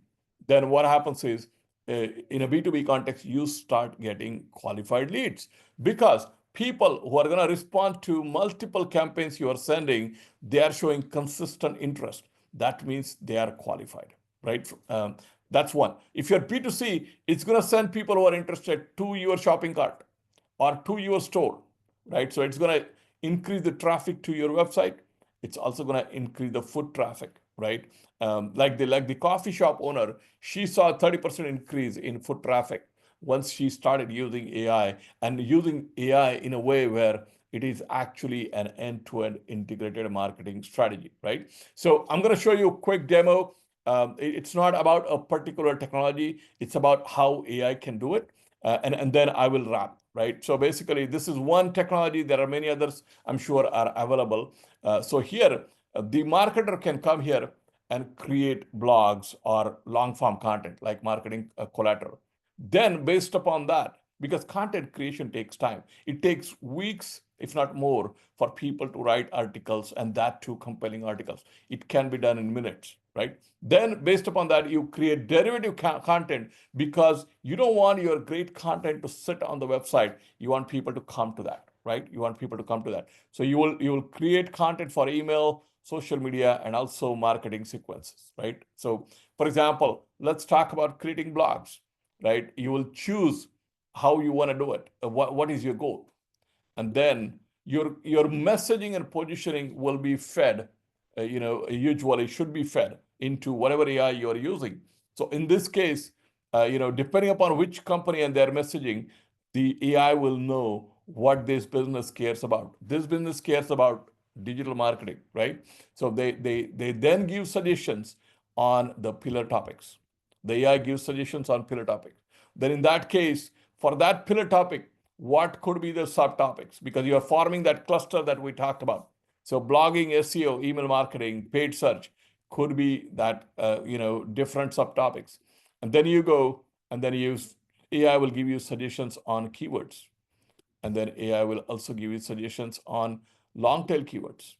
then what happens is, in a B2B context, you start getting qualified leads, because people who are going to respond to multiple campaigns you are sending, they are showing consistent interest. That means they are qualified, right? That's one. If you're B2C, it's going to send people who are interested to your shopping cart or to your store, right? So it's going to increase the traffic to your website. It's also going to increase the foot traffic, right? Like the coffee shop owner, she saw a 30% increase in foot traffic once she started using AI, and using AI in a way where it is actually an end-to-end integrated marketing strategy, right? So I'm going to show you a quick demo. It's not about a particular technology. It's about how AI can do it. And then I will wrap, right? So basically, this is one technology. There are many others, I'm sure, are available. So here, the marketer can come here and create blogs or long form content like marketing collateral. Then based upon that, because content creation takes time, it takes weeks, if not more, for people to write articles, and that too compelling articles. It can be done in minutes, right? Then based upon that, you create derivative content, because you don't want your great content to sit on the website. You want people to come to that, right? You want people to come to that. So you will create content for email, social media, and also marketing sequences, right? So for example, let's talk about creating blogs, right? You will choose how you want to do it. What is your goal? And then your messaging and positioning will be fed, usually should be fed into whatever AI you are using. So in this case, depending upon which company and their messaging, the AI will know what this business cares about. This business cares about digital marketing, right? So they then give suggestions on the pillar topics. The AI gives suggestions on pillar topics. Then in that case, for that pillar topic, what could be the subtopics? Because you are forming that cluster that we talked about. So blogging, SEO, email marketing, paid search could be that, different subtopics. And then you go and then AI will give you suggestions on keywords. And then AI will also give you suggestions on long tail keywords.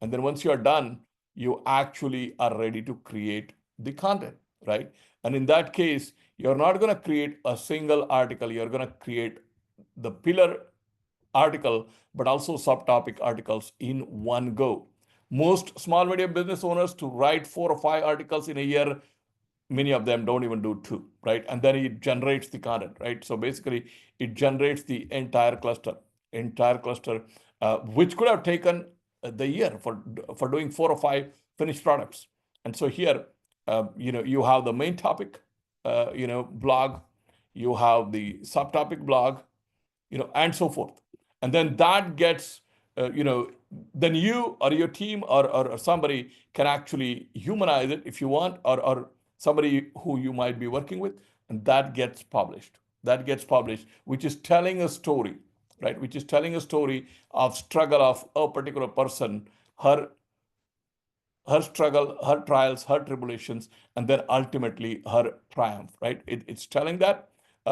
And then once you are done, you actually are ready to create the content, right? And in that case, you're not going to create a single article. You're going to create the pillar article, but also subtopic articles in one go. Most small medium business owners to write 4 or 5 articles in a year, many of them don't even do 2, right? And then it generates the content, right? So basically, it generates the entire cluster, which could have taken the year for doing 4 or 5 finished products. And so here, you have the main topic, blog, you have the subtopic blog, and so forth. And then that gets, then you or your team or somebody can actually humanize it if you want, or somebody who you might be working with, and that gets published. That gets published, which is telling a story, right? Which is telling a story of struggle of a particular person, her struggle, her trials, her tribulations, and then ultimately her triumph, right? It's telling that.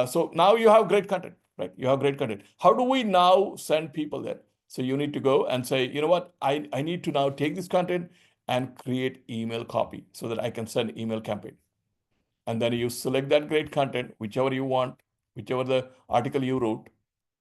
So now you have great content, right? You have great content. How do we now send people there? So you need to go and say, you know what, I need to now take this content and create email copy so that I can send email campaign. And then you select that great content, whichever you want, whichever the article you wrote,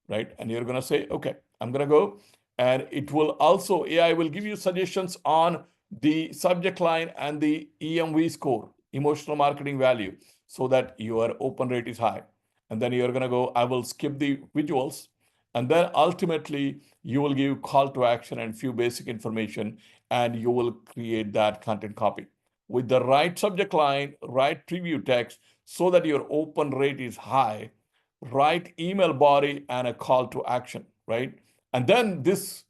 right? And you're going to say, okay, I'm going to go. And it will also, AI will give you suggestions on the subject line and the EMV score, emotional marketing value, so that your open rate is high. And then you're going to go, I will skip the visuals. And then ultimately, you will give call to action and few basic information, and you will create that content copy with the right subject line, right preview text, so that your open rate is high, right email body, and a call to action, right? And then this,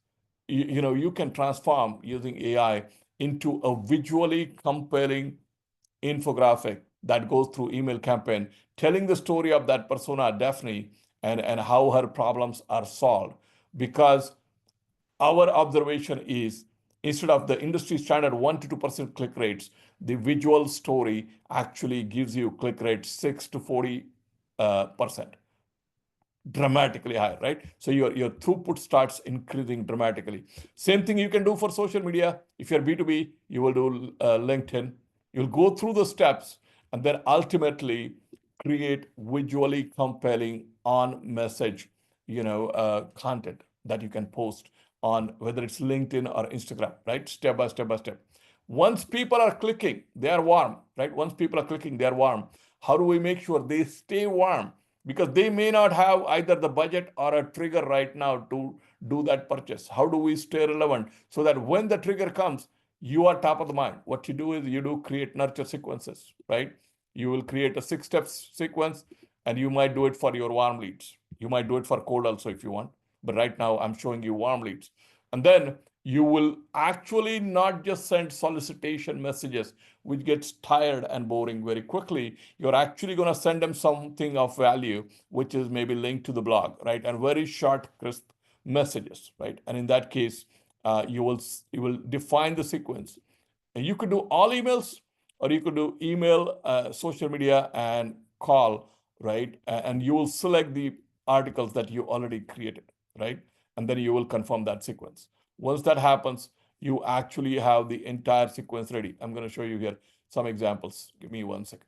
you can transform using AI into a visually compelling infographic that goes through email campaign, telling the story of that persona, Daphne, and how her problems are solved. Because our observation is, instead of the industry standard 1 to 2% click rates, the visual story actually gives you click rate 6 to 40%. Dramatically higher, right? So your throughput starts increasing dramatically. Same thing you can do for social media. If you're B2B, you will do LinkedIn. You'll go through the steps and then ultimately create visually compelling on message, content that you can post on whether it's LinkedIn or Instagram, right? Step by step by step. Once people are clicking, they are warm, right? Once people are clicking, they are warm. How do we make sure they stay warm? Because they may not have either the budget or a trigger right now to do that purchase. How do we stay relevant so that when the trigger comes, you are top of the mind? What you do is you do create nurture sequences, right? You will create a 6-step sequence, and you might do it for your warm leads. You might do it for cold also if you want. But right now I'm showing you warm leads. And then you will actually not just send solicitation messages, which gets tired and boring very quickly. You're actually going to send them something of value, which is maybe linked to the blog, right? And very short, crisp messages, right? And in that case, you will define the sequence. And you could do all emails, or you could do email, social media, and call, right? And you will select the articles that you already created, right? And then you will confirm that sequence. Once that happens, you actually have the entire sequence ready. I'm going to show you here some examples. Give me 1 second.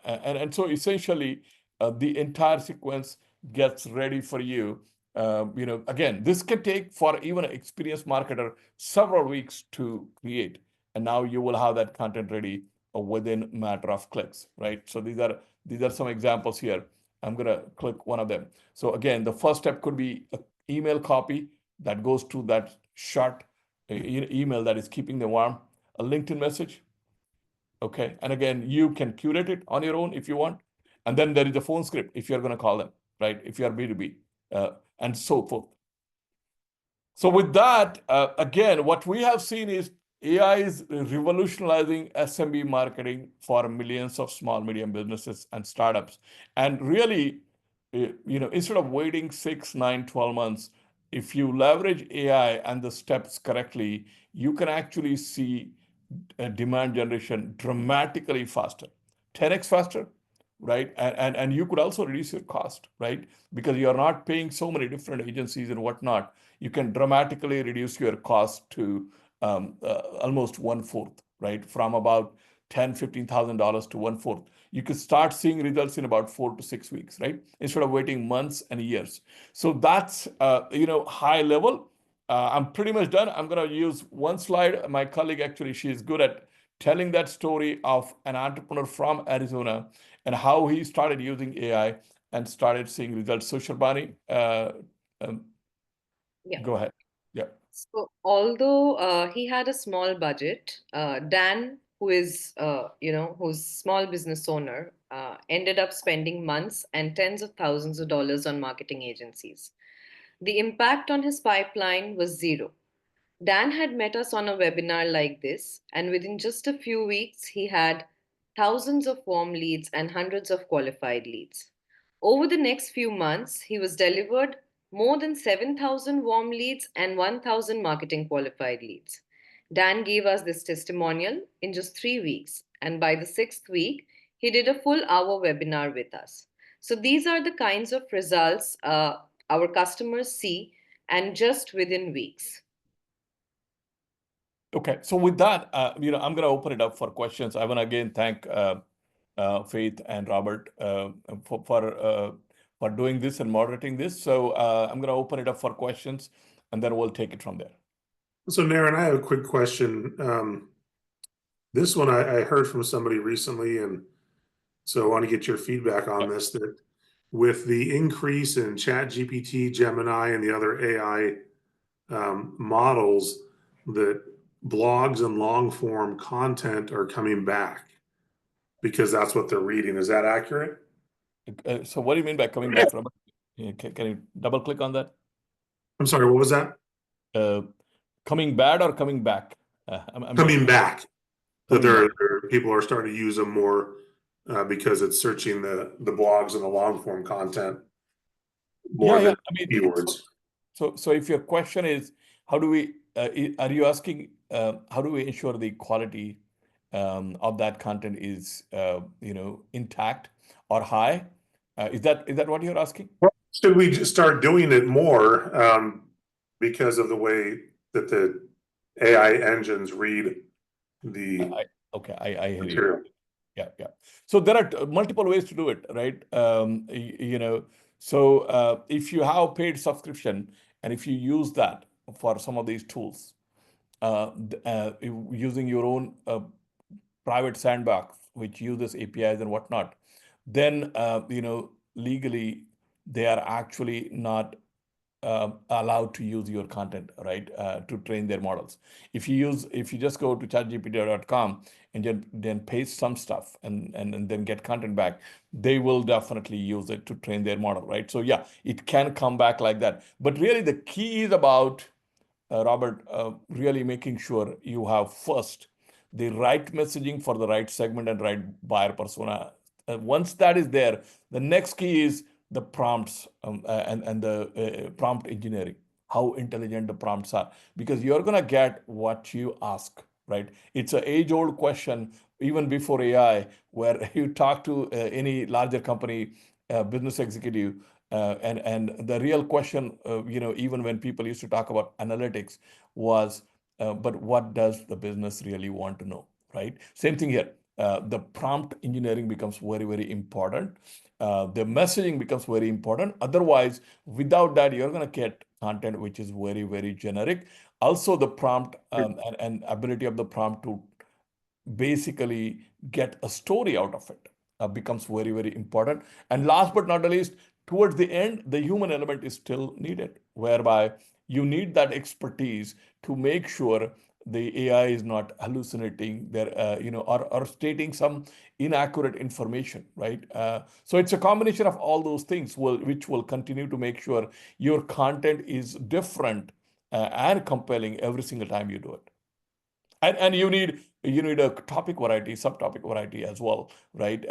And so essentially, the entire sequence gets ready for you. Again, this can take for even an experienced marketer several weeks to create, and now you will have that content ready within a matter of clicks, right? So these are some examples here. I'm gonna click one of them. So again, the first step could be an email copy that goes to that short email that is keeping them warm, a LinkedIn message. Okay, and again, you can curate it on your own if you want. And then there is a phone script if you're going to call them, right? If you are B2B, and so forth. So with that, again, what we have seen is AI is revolutionizing SMB marketing for millions of small, medium businesses and startups. And really, instead of waiting 6, 9, 12 months, if you leverage AI and the steps correctly, you can actually see demand generation dramatically faster, 10x faster, right? And you could also reduce your cost, right? Because you're not paying so many different agencies and whatnot. You can dramatically reduce your cost to almost 1/4, right? From about $10,000-$15,000 to 1/4. You could start seeing results in about 4 to 6 weeks, right? Instead of waiting months and years. So that's high level. I'm pretty much done. I'm going to use one slide. My colleague, actually, she's good at telling that story of an entrepreneur from Arizona and how he started using AI and started seeing results. So Sharbani, go ahead. Yeah. So although he had a small budget, Dan, who is who's small business owner, ended up spending months and tens of thousands of dollars on marketing agencies. The impact on his pipeline was zero. Dan had met us on a webinar like this, and within just a few weeks, he had thousands of warm leads and hundreds of qualified leads. Over the next few months, he was delivered more than 7,000 warm leads and 1,000 marketing qualified leads. Dan gave us this testimonial in just 3 weeks, and by the sixth week, he did a full hour webinar with us. So these are the kinds of results our customers see, and just within weeks. Okay, so with that, I'm going to open it up for questions. I want to again thank Faith and Robert for doing this and moderating this. So I'm going to open it up for questions, and then we'll take it from there. So Naren, I have a quick question. This one I heard from somebody recently, and so I want to get your feedback on this, that with the increase in ChatGPT, Gemini, and the other AI models, that blogs and long form content are coming back because that's what they're reading. Is that accurate? So what do you mean by coming back from? Can you double click on that? I'm sorry, what was that? Coming bad or coming back? Coming back. That people are starting to use them more because it's searching the blogs and the long form content more than keywords. So if your question is, how do we, are you asking, how do we ensure the quality of that content is, intact or high? Is that what you're asking? Well, should we just start doing it more because of the way that the AI engines read the I hear material? you. Yeah. So there are multiple ways to do it, right? So if you have paid subscription and if you use that for some of these tools, using your own private sandbox, which uses APIs and whatnot, then legally they are actually not allowed to use your content, right, to train their models. If you just go to chatgpt.com and then paste some stuff and then get content back, they will definitely use it to train their model, right? So yeah, it can come back like that. But really the key is about, Robert, really making sure you have first the right messaging for the right segment and right buyer persona. Once that is there, the next key is the prompts and the prompt engineering, how intelligent the prompts are, because you're going to get what you ask, right? It's an age-old question, even before AI, where you talk to any larger company business executive, and the real question, even when people used to talk about analytics, was, but what does the business really want to know, right? Same thing here. The prompt engineering becomes very, very important. The messaging becomes very important. Otherwise, without that, you're going to get content which is very, very generic. Also, the prompt and ability of the prompt to basically get a story out of it becomes very, very important. And last but not the least, towards the end, the human element is still needed, whereby you need that expertise to make sure the AI is not hallucinating there, or stating some inaccurate information, right? So it's a combination of all those things which will continue to make sure your content is different and compelling every single time you do it. And you need a topic variety, subtopic variety as well, right?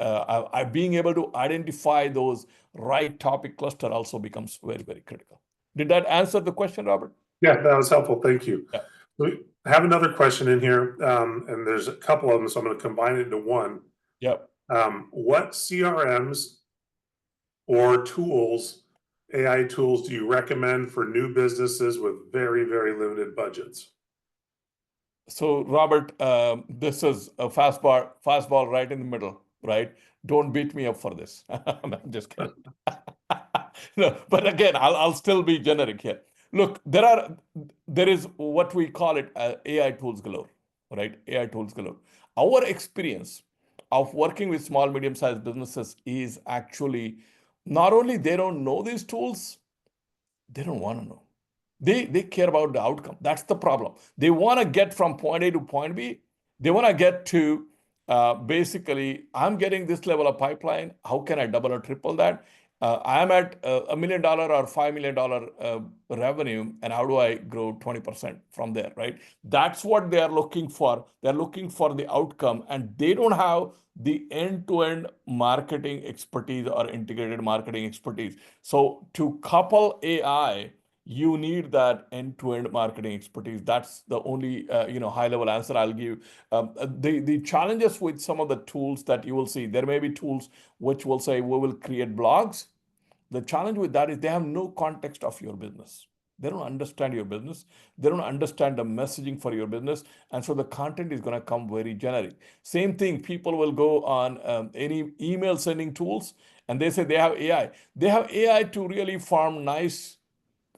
Being able to identify those right topic cluster also becomes very, very critical. Did that answer the question, Robert? Yeah, that was helpful. Thank you. Yeah. We have another question in here, and there's a couple of them, so I'm going to combine it into one. Yep. What CRMs or tools, AI tools, do you recommend for new businesses with very, very limited budgets? So, Robert, this is a fastball right in the middle, right? Don't beat me up for this. I'm just kidding. No, but again, I'll still be generic here. Look, there is what we call it AI tools galore, right? AI tools galore. Our experience of working with small, medium-sized businesses is actually not only they don't know these tools, they don't want to know. They care about the outcome. That's the problem. They want to get from point A to point B. They want to get to basically, I'm getting this level of pipeline. How can I double or triple that? I'm at $1 million or $5 million revenue, and how do I grow 20% from there, right? That's what they are looking for. They're looking for the outcome, and they don't have the end-to-end marketing expertise or integrated marketing expertise. So to couple AI, you need that end-to-end marketing expertise. That's the only high-level answer I'll give. The challenges with some of the tools that you will see, there may be tools which will say we will create blogs. The challenge with that is they have no context of your business. They don't understand your business. They don't understand the messaging for your business. And so the content is going to come very generic. Same thing, people will go on any email sending tools and they say they have AI. They have AI to really form nice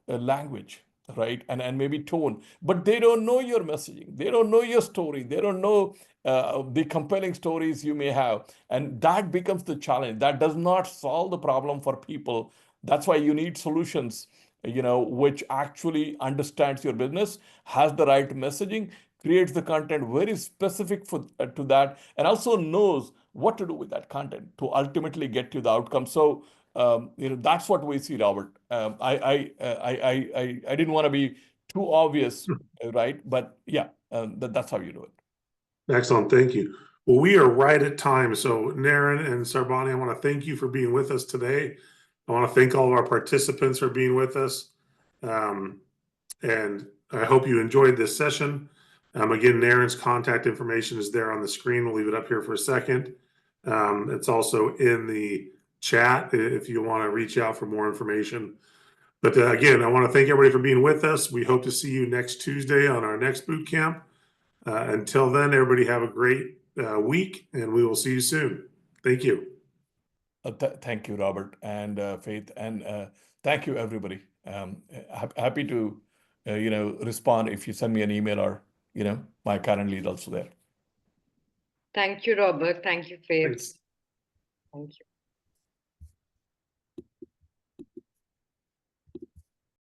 language, right? And maybe tone, but they don't know your messaging. They don't know your story. They don't know the compelling stories you may have. And that becomes the challenge. That does not solve the problem for people. That's why you need solutions, which actually understands your business, has the right messaging, creates the content very specific to that, and also knows what to do with that content to ultimately get to the outcome. So that's what we see, Robert. I didn't want to be too obvious, right? But yeah, that's how you do it. Excellent, thank you. Well, we are right at time. So Naren and Sarbani, I want to thank you for being with us today. I want to thank all of our participants for being with us. And I hope you enjoyed this session. Again, Naren's contact information is there on the screen. We'll leave it up here for a second. It's also in the chat if you want to reach out for more information. But again, I want to thank everybody for being with us. We hope to see you next Tuesday on our next boot camp. Until then, everybody have a great week, and we will see you soon. Thank you. Thank you, Robert and Faith, and thank you, everybody. Happy to, respond if you send me an email or, my Calendly is also there. Thank you, Robert. Thank you, Faith. Thanks. Thank you.